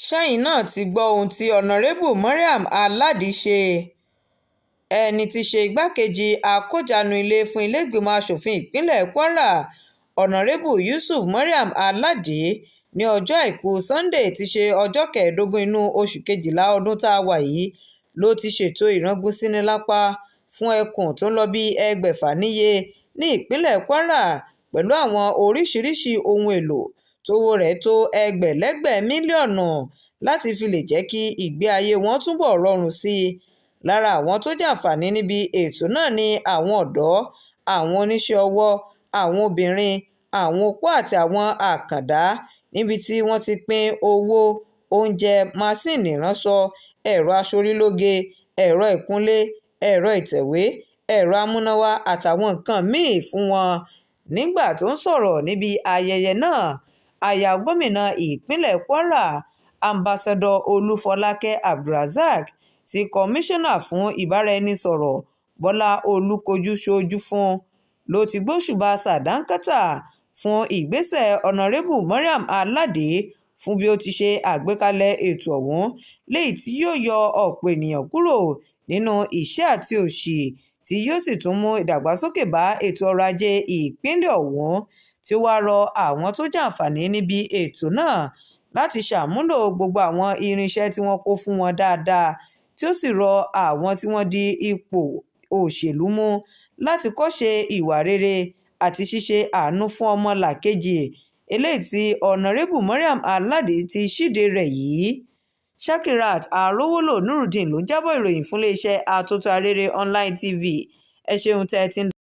ṣẹ́yìn náà ti gbọ́ ohun tí ọ̀nàrẹ́bù Mariam Aládì ṣe. Ẹni tí í ṣe igbákejì akójàánu ilé fún ilé-ìgbìmọ̀ asòfin ìpínlẹ̀ Kwara, ọ̀nàrẹ́bù Yusuf Mariam Aládì, ní ọjọ́ Àìkú Sunday tí í ṣe ọjọ́ 15 inú oṣù Kejìlá ọdún tá a wà yìí ló ti ṣètò ìrangún-síni-lápá fún ẹkùn tó ń lọ bíi 6,000 níye ní ìpínlẹ̀ Kwara pẹ̀lú àwọn oríṣiríṣi ohun èlò tówó rẹ̀ tó ẹgbẹ̀lẹ́gbẹ̀ mílíọ̀nù láti fi lè jẹ́ kí ìgbé ayé wọn túbọ̀ rọrùn sí i. Lára àwọn tó jàǹfààní níbi ètò náà ni àwọn ọ̀dọ́, àwọn oníṣẹ́ ọwọ́, àwọn obìnrin, àwọn opó àti àwọn àkàndá, níbi tí wọ́n ti pín owó, oúnjẹ, máṣíìnì ìránṣọ, ẹ̀rọ aṣorílóge, ẹ̀rọ ìkunlé, ẹ̀rọ ìtẹ̀wé, ẹ̀rọ amúnáwá àtàwọn nǹkan míì fún wọn. Nígbà tó ń sọ̀rọ̀ níbi ayẹyẹ náà, aya gómìnà ìpínlẹ̀ Kwara, Ambassador Olúfọlákẹ́ Abdulrasaq, tí kọmíṣánná fún ìbáraẹnisọ̀rọ̀ Bọ́lá Olúkojú ṣojú fún, ló ti gbóṣùbà sàńdánkátà fún ìgbésẹ̀ ọ̀nàrẹ́bù Mariam Aládì fún bí ó ti ṣe àgbékalẹ̀ ètò ọ̀hún, léyìí tí yóò yọ ọ̀pọ̀ ènìyàn kúrò nínú ìṣẹ́ àti òṣì tí yóò sì tún mú ìdàgbàsókè bá ètò ọrọ̀ ajé ìpínlẹ̀ ọ̀hún, tí ó wáá rọ àwọn tó jàǹfààní níbi ètò náà láti ṣàmúlò gbogbo àwọn irinṣẹ́ tí wọ́n kó fún wọn dáadáa, tí ó sì rọ àwọn tí wọ́n di ipò òṣèlú mú láti kọ́ṣe ìwà rere àti ṣíṣe àánú fún ọmọlàkejì, eléyìí tí ọ̀nàrẹ́bù Mariam Aládì ti ṣíde rẹ̀ yìí. Shakirat Arówólò Nurudeen ló jábọ̀ ìròyìn fún iléeṣẹ́ Atótó Arére Online TV. Ẹ ṣeun tẹ́ ẹ ti ń